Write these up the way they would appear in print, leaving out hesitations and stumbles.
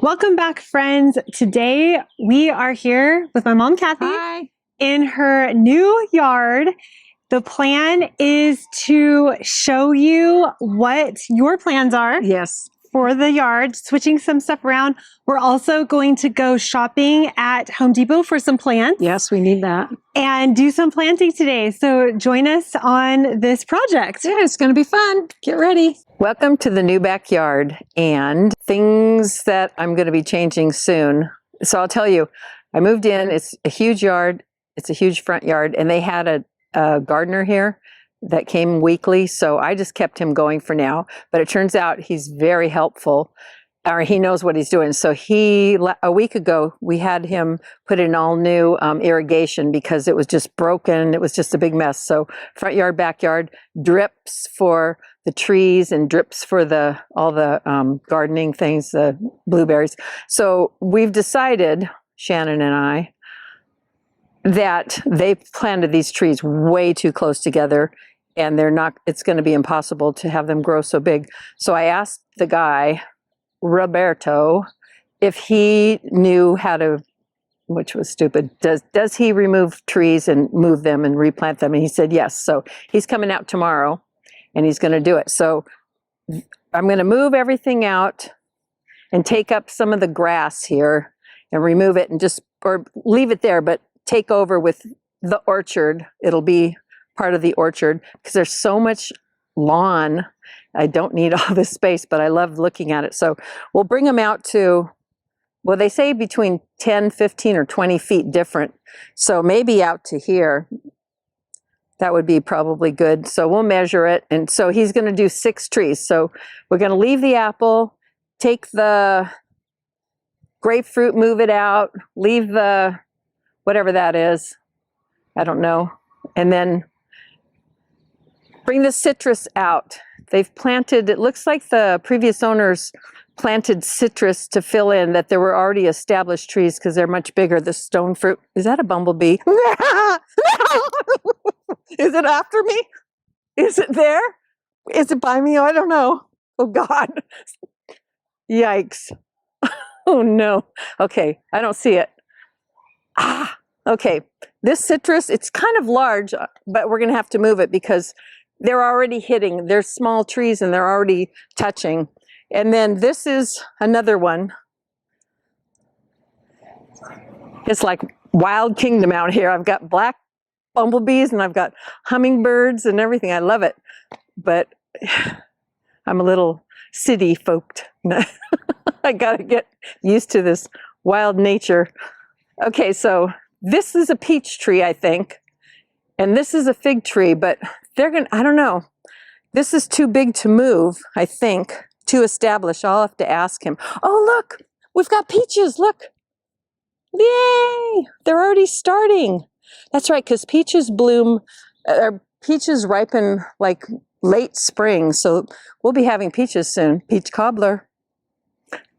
Welcome back, friends. Today we are here with my mom, Kathy, Hi. in her new yard. The plan is to show you what your plans are Yes. for the yard, switching some stuff around. We're also going to go shopping at Home Depot for some plants. Yes, we need that. And do some planting today. So join us on this project. Yeah, it's going to be fun. Get ready. Welcome to the new backyard and things that I'm going to be changing soon. So I'll tell you, I moved in. It's a huge yard. It's a huge front yard. And they had a gardener here that came weekly. So I just kept him going for now. But it turns out he's very helpful. Or he knows what he's doing. So a week ago, we had him put in all new irrigation because it was just broken. It was just a big mess. So front yard, backyard, drips for the trees and drips for all the gardening things, the blueberries. So we've decided, Shannon and I, that they planted these trees way too close together and it's going to be impossible to have them grow so big. So I asked the guy, Roberto, if he knew how to, which was stupid, does he remove trees and move them and replant them? And he said yes. So he's coming out tomorrow and he's going to do it. So I'm going to move everything out and take up some of the grass here and remove it and or leave it there, but take over with the orchard. It'll be part of the orchard because there's so much lawn. I don't need all this space, but I love looking at it. So we'll bring them out to, well, they say between 10, 15, or 20 feet different. So maybe out to here. That would be probably good. So we'll measure it. And so he's going to do 6 trees. So we're going to leave the apple, take the grapefruit, move it out, leave the whatever that is. I don't know. And then bring the citrus out. They've planted, it looks like the previous owners planted citrus to fill in that there were already established trees because they're much bigger. The stone fruit, is that a bumblebee? Is it after me? Is it there? Is it by me? I don't know. Oh God. Yikes. Oh no. Okay, I don't see it. Okay. This citrus, it's kind of large, but we're going to have to move it because they're already hitting. They're small trees and they're already touching. And then this is another one. It's like Wild Kingdom out here. I've got black bumblebees and I've got hummingbirds and everything. I love it. But I'm a little city folked. I got to get used to this wild nature. Okay, so this is a peach tree, I think. And this is a fig tree, but I don't know. This is too big to move, I think, to establish. I'll have to ask him. Oh, look, we've got peaches, look. Yay, they're already starting. That's right, because peaches peaches ripen like late spring, so we'll be having peaches soon. Peach cobbler.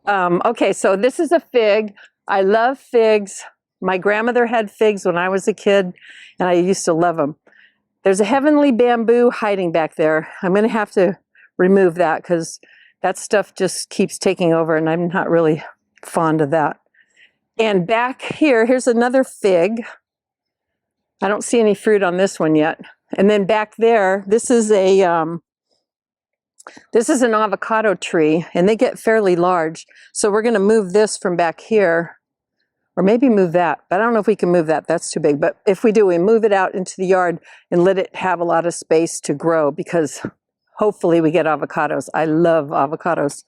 Okay, so this is a fig. I love figs. My grandmother had figs when I was a kid, and I used to love them. There's a heavenly bamboo hiding back there. I'm going to have to remove that because that stuff just keeps taking over, and I'm not really fond of that. And back here, here's another fig. I don't see any fruit on this one yet. And then back there, this is an avocado tree, and they get fairly large. So we're going to move this from back here. Or maybe move that, but I don't know if we can move that. That's too big. But if we do, we move it out into the yard and let it have a lot of space to grow because hopefully we get avocados. I love avocados.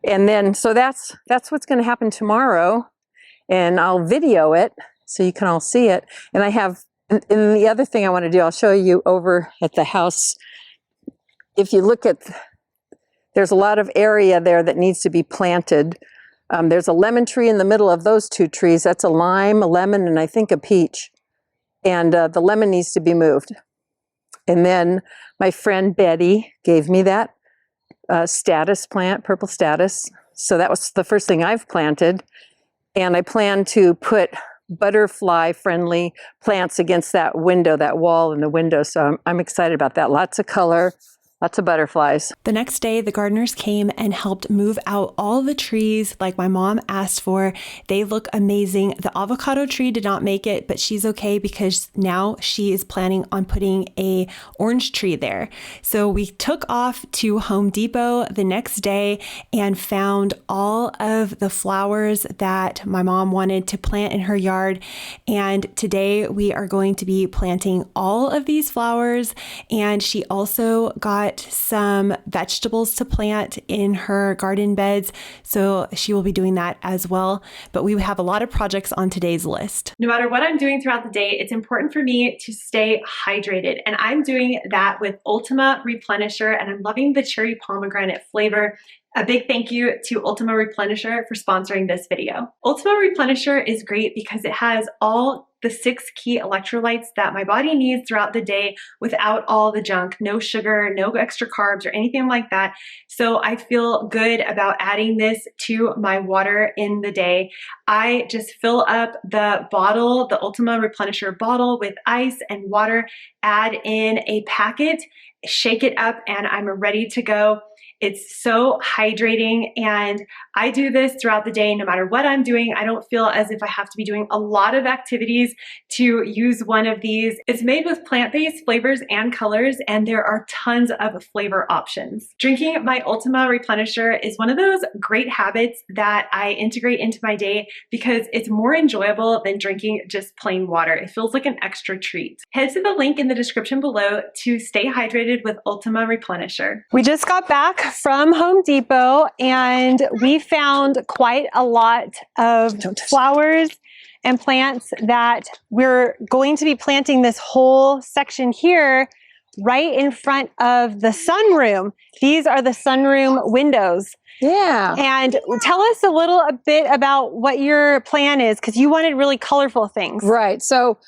And then, so that's what's going to happen tomorrow. And I'll video it so you can all see it. And and the other thing I want to do, I'll show you over at the house. If you look there's a lot of area there that needs to be planted. There's a lemon tree in the middle of those 2 trees. That's a lime, a lemon, and I think a peach. And the lemon needs to be moved. And then my friend Betty gave me that status plant, purple status. So that was the first thing I've planted. And I plan to put butterfly-friendly plants against that window, that wall in the window. So I'm excited about that. Lots of color. Lots of butterflies. The next day, the gardeners came and helped move out all the trees like my mom asked for. They look amazing. The avocado tree did not make it, but she's okay because now she is planning on putting a orange tree there. So we took off to Home Depot the next day and found all of the flowers that my mom wanted to plant in her yard. And today we are going to be planting all of these flowers. And she also got some vegetables to plant in her garden beds, so she will be doing that as well. But we have a lot of projects on today's list. No matter what I'm doing throughout the day, it's important for me to stay hydrated, and I'm doing that with Ultima Replenisher, and I'm loving the cherry pomegranate flavor. A big thank you to Ultima Replenisher for sponsoring this video. Ultima Replenisher is great because it has all the 6 key electrolytes that my body needs throughout the day without all the junk, no sugar, no extra carbs or anything like that. So I feel good about adding this to my water in the day. I just fill up the bottle, the Ultima Replenisher bottle, with ice and water, add in a packet, shake it up, and I'm ready to go. It's so hydrating, and I do this throughout the day no matter what I'm doing. I don't feel as if I have to be doing a lot of activities to use one of these. It's made with plant-based flavors and colors, and there are tons of flavor options. Drinking my Ultima Replenisher is one of those great habits that I integrate into my day because it's more enjoyable than drinking just plain water. It feels like an extra treat. Head to the link in the description below to stay hydrated with Ultima Replenisher. We just got back from Home Depot and we found quite a lot of flowers and plants that we're going to be planting this whole section here right in front of the sunroom. These are the sunroom windows. Yeah. And tell us a bit about what your plan is, because you wanted really colorful things. Right. So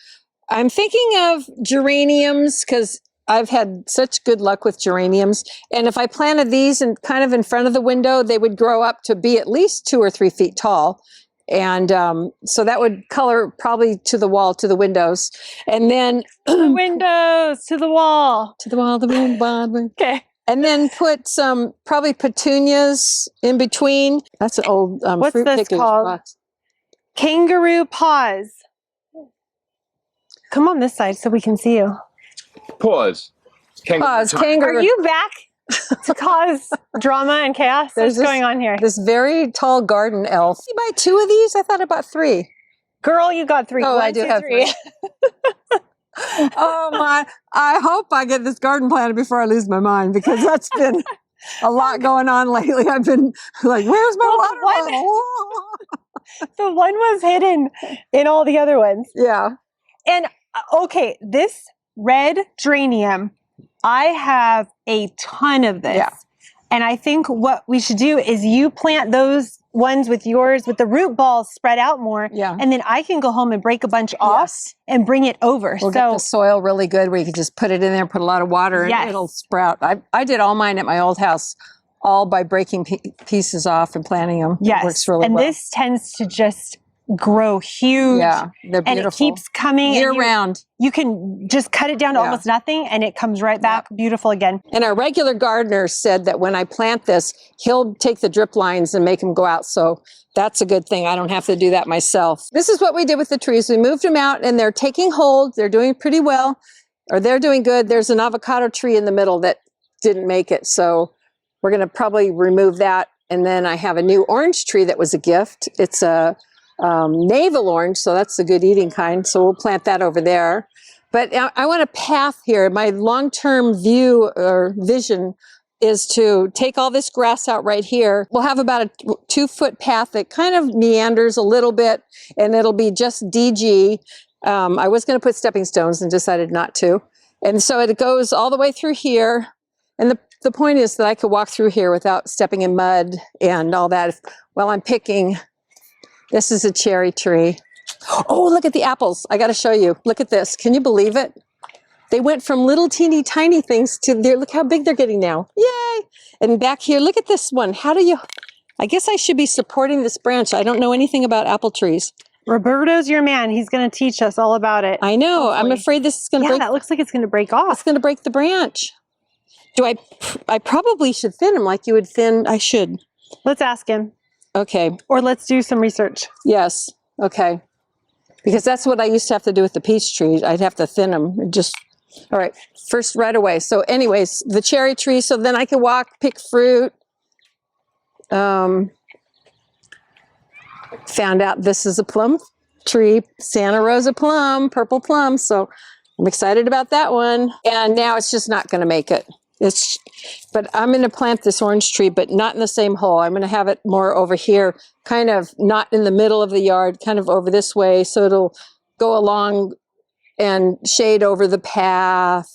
I'm thinking of geraniums because I've had such good luck with geraniums. And if I planted these and kind of in front of the window, they would grow up to be at least 2 or 3 feet tall. And so that would color probably to the wall, to the windows. And then the windows, to the wall. To the wall, the window. Okay. And then put some probably petunias in between. That's an old what's fruit this picker's called? box. Kangaroo paws. Come on this side so we can see you. Pause. Kangaroo. Are you back to cause drama and chaos? What's going on here? This very tall garden elf. You buy 2 of these? I thought I bought 3. Girl, you got 3. Oh, 1, I do 2, have 3. 3. Oh my, I hope I get this garden planted before I lose my mind, because that's been a lot going on lately. I've been like, where's my water bottle? The one was hidden in all the other ones. Yeah. And okay, this red geranium, I have a ton of this. Yeah. And I think what we should do is you plant those ones with yours with the root balls spread out more. Yeah. And then I can go home and break a bunch off and bring it over. We'll get the soil really good where you can just put it in there, put a lot of water, and it'll sprout. I did all mine at my old house, all by breaking pieces off and planting them. Yes. It works really well. And this tends to just grow huge. Yeah, they're beautiful. And it keeps coming year round. You can just cut it down to almost nothing and it comes right back beautiful again. And our regular gardener said that when I plant this, he'll take the drip lines and make them go out. So that's a good thing. I don't have to do that myself. This is what we did with the trees. We moved them out and they're taking hold. They're doing pretty well, or they're doing good. There's an avocado tree in the middle that didn't make it. So we're going to probably remove that. And then I have a new orange tree that was a gift. It's a navel orange, so that's a good eating kind, so we'll plant that over there. But I want a path here. My long-term view or vision is to take all this grass out right here. We'll have about a 2-foot path that kind of meanders a little bit, and it'll be just DG. I was going to put stepping stones and decided not to. And so it goes all the way through here. And the point is that I could walk through here without stepping in mud and all that while I'm picking. This is a cherry tree. Oh, look at the apples. I got to show you. Look at this. Can you believe it? They went from little teeny tiny things to there. Look how big they're getting now. Yay. And back here, look at this one. How do you, I guess I should be supporting this branch. I don't know anything about apple trees. Roberto's your man. He's going to teach us all about it. I know. Hopefully. I'm afraid this is going to break. Yeah, that looks like it's going to break off. It's going to break the branch. I probably should thin them like you would thin, I should. Let's ask him. Okay. Or let's do some research. Yes. Okay. Because that's what I used to have to do with the peach trees. I'd have to thin them. All right. First, right away. So anyways, the cherry tree. So then I can walk, pick fruit. Found out this is a plum tree, Santa Rosa plum, purple plum. So I'm excited about that one. And now it's just not going to make it. But I'm going to plant this orange tree, but not in the same hole. I'm going to have it more over here, kind of not in the middle of the yard, kind of over this way. So it'll go along and shade over the path.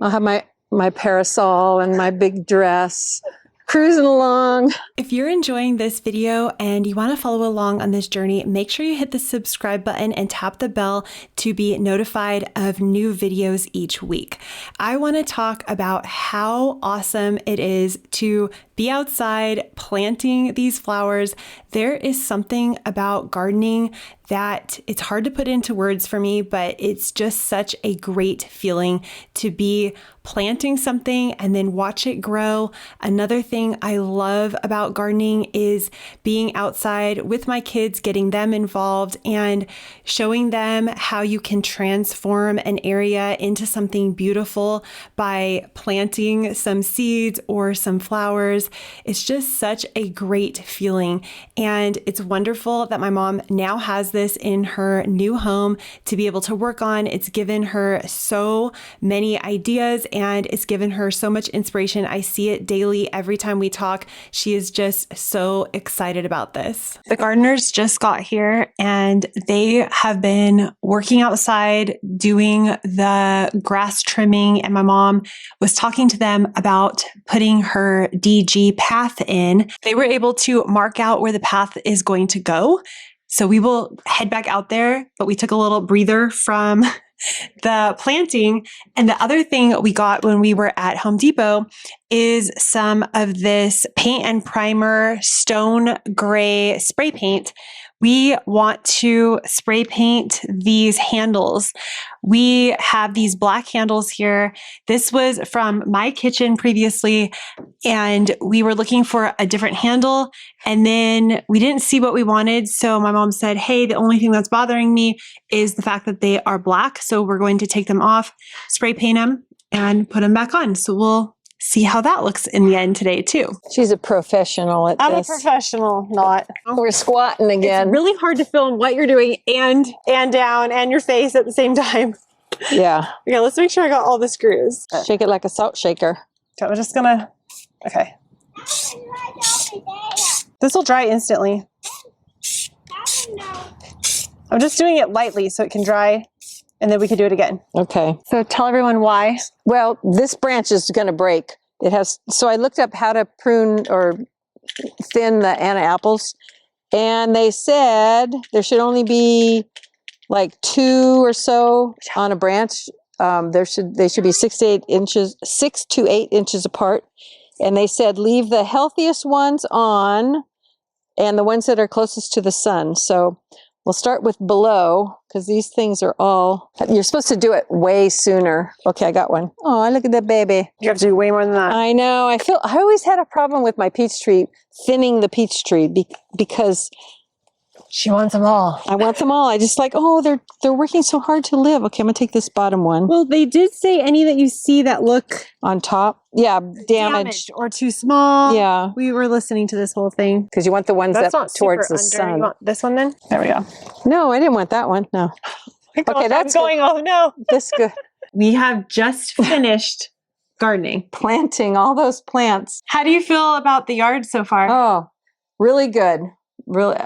I'll have my parasol and my big dress cruising along. If you're enjoying this video and you want to follow along on this journey, make sure you hit the subscribe button and tap the bell to be notified of new videos each week. I want to talk about how awesome it is to be outside planting these flowers. There is something about gardening that it's hard to put into words for me, but it's just such a great feeling to be planting something and then watch it grow. Another thing I love about gardening is being outside with my kids, getting them involved and showing them how you can transform an area into something beautiful by planting some seeds or some flowers. It's just such a great feeling. And it's wonderful that my mom now has this in her new home to be able to work on. It's given her so many ideas and it's given her so much inspiration. I see it daily every time we talk. She is just so excited about this. The gardeners just got here and they have been working outside doing the grass trimming, and my mom was talking to them about putting her DG path in. They were able to mark out where the path is going to go. So we will head back out there, but we took a little breather from the planting. And the other thing we got when we were at Home Depot is some of this paint and primer stone gray spray paint. We want to spray paint these handles. We have these black handles here. This was from my kitchen previously, and we were looking for a different handle, and then we didn't see what we wanted. So my mom said, hey, the only thing that's bothering me is the fact that they are black. So we're going to take them off, spray paint them, and put them back on. So we'll see how that looks in the end today too. She's a professional at this. I'm a professional, not. We're squatting again. It's really hard to film what you're doing and down and your face at the same time. Yeah. Okay, let's make sure I got all the screws. Shake it like a salt shaker. Okay, we're just gonna, okay. This will dry instantly. I'm just doing it lightly so it can dry and then we can do it again. Okay. So tell everyone why. Well, this branch is going to break. It has. So I looked up how to prune or thin the Anna apples, and they said there should only be like 2 or so on a branch. They should be 6 to 8 inches apart. And they said leave the healthiest ones on, and the ones that are closest to the sun. So we'll start with below, because these things are all, you're supposed to do it way sooner. Okay, I got one. Oh, look at that baby. You have to do way more than that. I know. I always had a problem with my peach tree, thinning the peach tree, because she wants them all. I want them all. I just like, oh, they're working so hard to live. Okay, I'm going to take this bottom one. Well, they did say any that you see that look on top. Yeah, damaged. Or too small. Yeah. We were listening to this whole thing. Because you want the ones that's that not towards the under. sun. You want this one then? There we go. No, I didn't want that one. No. Okay, that's going. Oh no. This good. We have just finished gardening. Planting all those plants. How do you feel about the yard so far? Oh, really good. Really,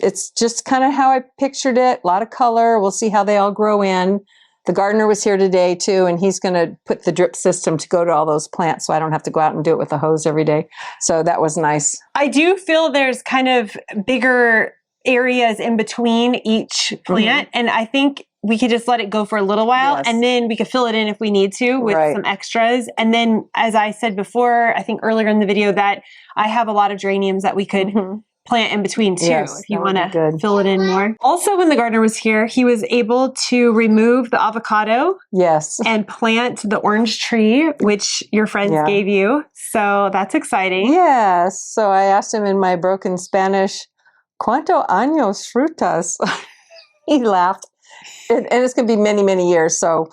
it's just kind of how I pictured it. A lot of color. We'll see how they all grow in. The gardener was here today too, and he's going to put the drip system to go to all those plants, so I don't have to go out and do it with a hose every day. So that was nice. I do feel there's kind of bigger areas in between each plant, and I think we could just let it go for a little while, and then we could fill it in if we need to with some extras. And then, as I said before, I think earlier in the video, that I have a lot of geraniums that we could plant in between too, Yes, if you that would want be to good. fill it in more. Also, when the gardener was here, he was able to remove the avocado Yes. and plant the orange tree, which your friends gave you. So that's exciting. Yes. So I asked him in my broken Spanish, ¿Cuánto años frutas? He laughed. And it's going to be many, many years. So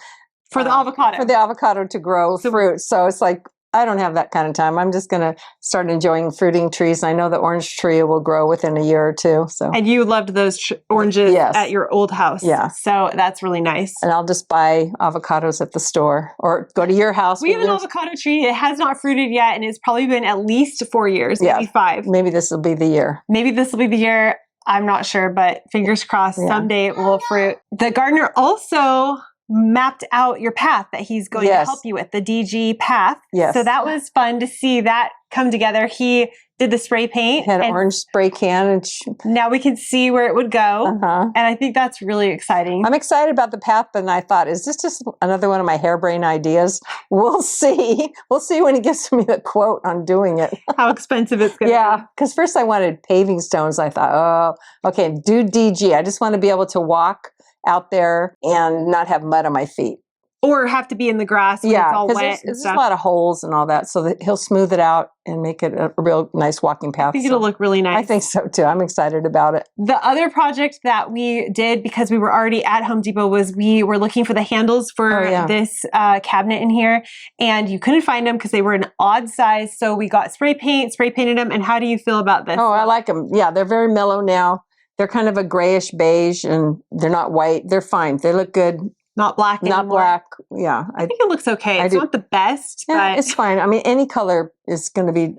for the avocado. For the avocado to grow fruit. So it's like, I don't have that kind of time. I'm just going to start enjoying fruiting trees. And I know the orange tree will grow within a year or two. So. And you loved those oranges at your old house. Yeah. So that's really nice. And I'll just buy avocados at the store or go to your house. We have an avocado tree. It has not fruited yet. And it's probably been at least 4 years, maybe 5. Maybe this will be the year. Maybe this will be the year. I'm not sure, but fingers crossed someday it will fruit. The gardener also mapped out your path that he's going to help you with, the DG path. Yes. So that was fun to see that come together. He did the spray paint. He had an orange spray can. And now we can see where it would go. And I think that's really exciting. I'm excited about the path, and I thought, is this just another one of my harebrained ideas? We'll see. We'll see when he gives me the quote on doing it. How expensive it's going to be. Yeah, because first I wanted paving stones. I thought, oh, okay, do DG. I just want to be able to walk out there and not have mud on my feet. Or have to be in the grass when it's all wet. There's a lot of holes and all that, so that he'll smooth it out and make it a real nice walking path. I think it'll look really nice. I think so too. I'm excited about it. The other project that we did, because we were already at Home Depot, was we were looking for the handles for this cabinet in here, and you couldn't find them because they were an odd size. So we got spray painted them. And how do you feel about this? Oh, I like them. Yeah, they're very mellow now. They're kind of a grayish beige, and they're not white. They're fine. They look good. Not black anymore. Not black. Yeah. I think it looks okay. It's not the best, but it's fine. I mean, any color is going to be.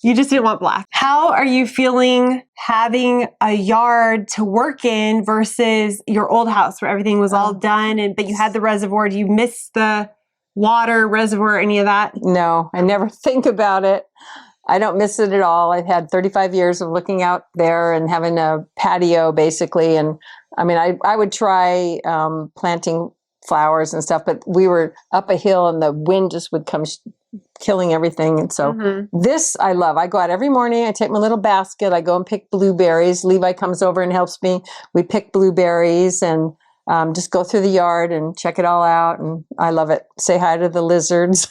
You just didn't want black. How are you feeling having a yard to work in versus your old house where everything was all done, but you had the reservoir? Do you miss the water reservoir, any of that? No, I never think about it. I don't miss it at all. I've had 35 years of looking out there and having a patio basically. And I mean, I would try planting flowers and stuff, but we were up a hill and the wind just would come killing everything. And so this I love. I go out every morning. I take my little basket. I go and pick blueberries. Levi comes over and helps me. We pick blueberries and just go through the yard and check it all out. And I love it. Say hi to the lizards.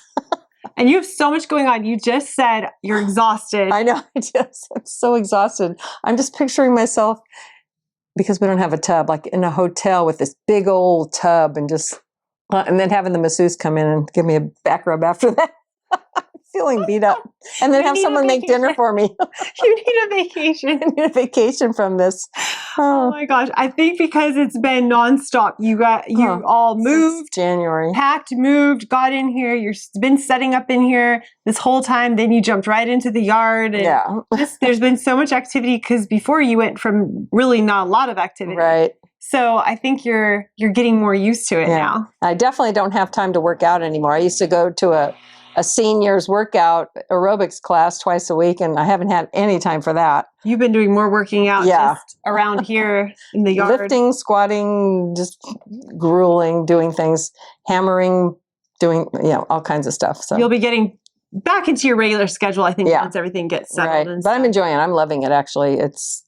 And you have so much going on. You just said you're exhausted. I know. I'm so exhausted. I'm just picturing myself, because we don't have a tub, like in a hotel with this big old tub and just, and then having the masseuse come in and give me a back rub after that. Feeling beat up. And then have someone make dinner for me. You need a vacation. I need a vacation from this. Oh my gosh. I think because it's been nonstop. You all moved. January. Packed, moved, got in here. You've been setting up in here this whole time. Then you jumped right into the yard. And there's been so much activity because before you went from really not a lot of activity. Right. So I think you're getting more used to it now. I definitely don't have time to work out anymore. I used to go to a senior's workout aerobics class twice a week, and I haven't had any time for that. You've been doing more working out just around here in the yard. Lifting, squatting, just grueling, doing things, hammering, doing all kinds of stuff. So you'll be getting back into your regular schedule, I think, once everything gets settled. Right. But I'm enjoying it. I'm loving it, actually. It's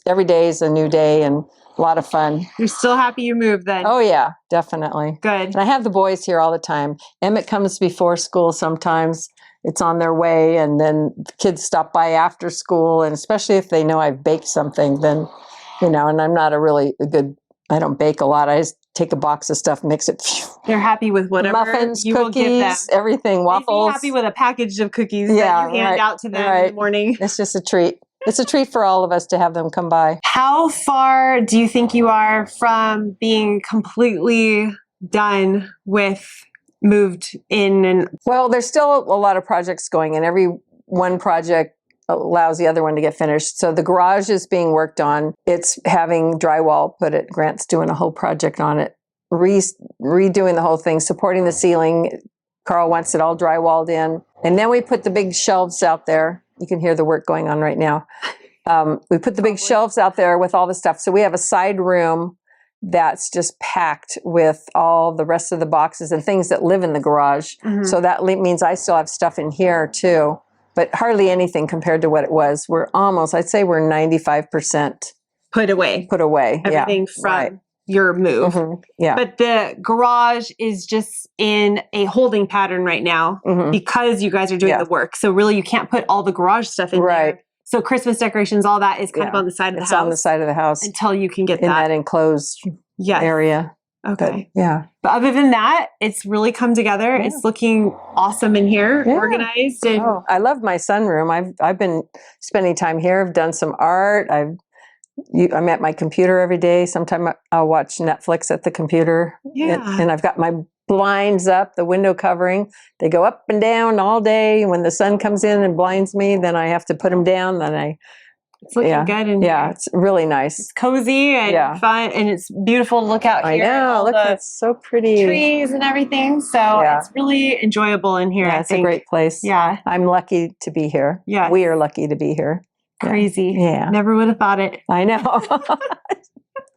every day is a new day and a lot of fun. You're still happy you moved then? Oh, yeah, definitely. Good. And I have the boys here all the time. Emmett comes before school sometimes. It's on their way. And then the kids stop by after school. And especially if they know I've baked something, then, and I'm not I don't bake a lot. I just take a box of stuff, mix it. They're happy with whatever muffins, you cookies, will give them. Everything, waffles. They'd be happy with a package of cookies that you hand out to them in the morning. It's just a treat. It's a treat for all of us to have them come by. How far do you think you are from being completely done with moved in? And well, there's still a lot of projects going, and every one project allows the other one to get finished. So the garage is being worked on. It's having drywall put it. Grant's doing a whole project on it, redoing the whole thing, supporting the ceiling. Carl wants it all drywalled in. And then we put the big shelves out there. You can hear the work going on right now. We put the big shelves out there with all the stuff. So we have a side room that's just packed with all the rest of the boxes and things that live in the garage. So that means I still have stuff in here too. but hardly anything compared to what it was. I'd say we're 95% put away. Everything from your move. Yeah. But the garage is just in a holding pattern right now because you guys are doing the work. So really you can't put all the garage stuff in there. So Christmas decorations, all that is kind of on the side of the house. It's on the side of the house. Until you can get in that enclosed area. Okay. But, but other than that, it's really come together. It's looking awesome in here, organized. And I love my sunroom. I've been spending time here. I've done some art. I'm at my computer every day. Sometimes I'll watch Netflix at the computer. And I've got my blinds up, the window covering. They go up and down all day. When the sun comes in and blinds me, then I have to put them down. Then it's looking good in here. It's really nice. It's cozy and fun, and it's beautiful to look out here. I know. Look, it's so pretty. Trees and everything. So it's really enjoyable in here. Yeah, it's a great place. Yeah. I'm lucky to be here. Yeah. We are lucky to be here. Crazy. Yeah. Never would have thought it. I know.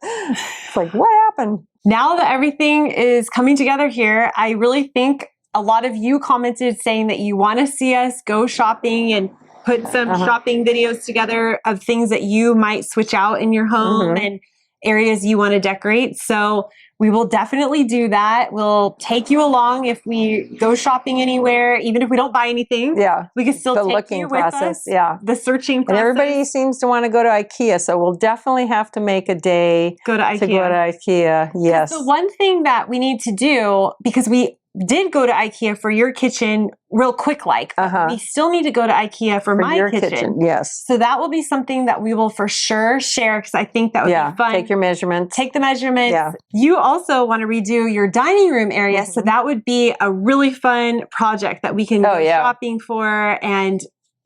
It's like, what happened? Now that everything is coming together here, I really think a lot of you commented saying that you want to see us go shopping and put some shopping videos together of things that you might switch out in your home and areas you want to decorate. So we will definitely do that. We'll take you along if we go shopping anywhere, even if we don't buy anything. Yeah. We can still take you with us. Yeah. The searching process. And everybody seems to want to go to IKEA, so we'll definitely have to make a day to go to IKEA. Yes. The one thing that we need to do, because we did go to IKEA for your kitchen real quick, we still need to go to IKEA for my your kitchen. Yes. So that will be something that we will for sure share, because I think that would be fun. Take your measurements. Take the measurements. Yeah. You also want to redo your dining room area. So that would be a really fun project that we can go shopping for and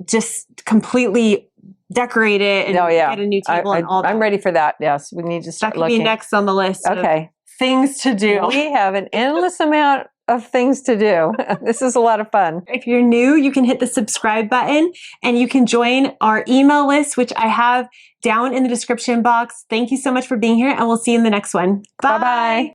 just completely decorate it and get a new table and all that. I'm ready for that. Yes. We need to start looking. That could be next on the list. Okay. Things to do. We have an endless amount of things to do. This is a lot of fun. If you're new, you can hit the subscribe button and you can join our email list, which I have down in the description box. Thank you so much for being here, and we'll see you in the next one. Bye. Bye-bye.